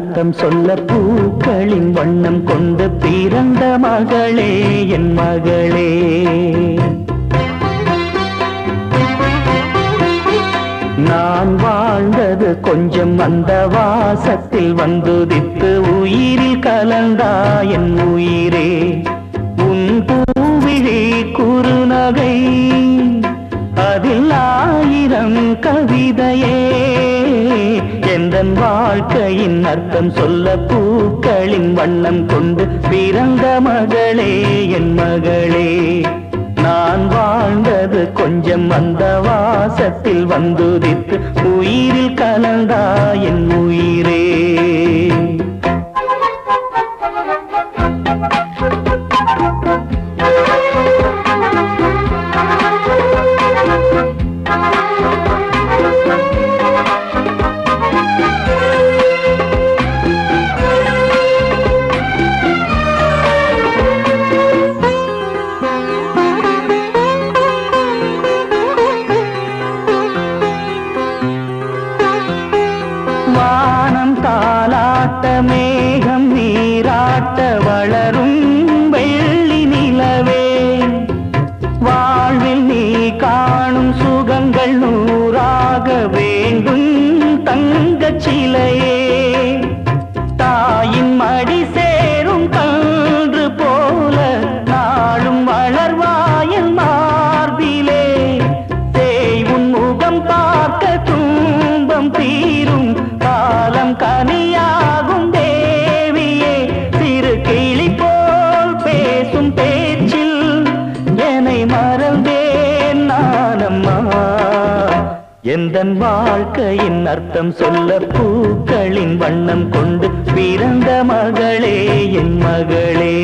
அர்த்தம் சொல்ல பூக்களின் வண்ணம் கொண்டு பிறந்த மகளே என் மகளே. நான் வாழ்ந்தது கொஞ்சம் அந்த வாசத்தில் வந்துதித்து உயிரில் கலந்தா என் உயிரே. உன் பூவிழி குறுநகை அதில் ஆயிரம் கவிதையே. எந்தன் வாழ்க்கையின் அர்த்தம் சொல்ல பூக்களின் வண்ணம் கொண்டு பிறந்த மகளே என் மகளே. நான் வாழ்ந்தது கொஞ்சம் அந்த வாசத்தில் வந்துதித்து உயிரில் கலந்தா என் உயிரே. வானம் தாலாட்ட மேகம் நீராட்ட வளரும் வெள்ளி நிலவே. வாழ்வில் நீ காணும் சுகங்கள் நூறாக வேண்டும் தங்கச் சிலையே. தாயின் மடி சேரும் கன்று போல நாளும் வளர்வாயன் மார்பிலே. தேய்வுன் முகம் பார்க்க துன்பம் தீரும் காலம் கனியாகும் தேவியே. சிறு கிளி போல் பேசும் பேச்சில் என்னை மறந்தேன் நானம்மா. எந்தன் வாழ்க்கையின் அர்த்தம் சொல்ல பூக்களின் வண்ணம் கொண்டு பிறந்த மகளே என் மகளே.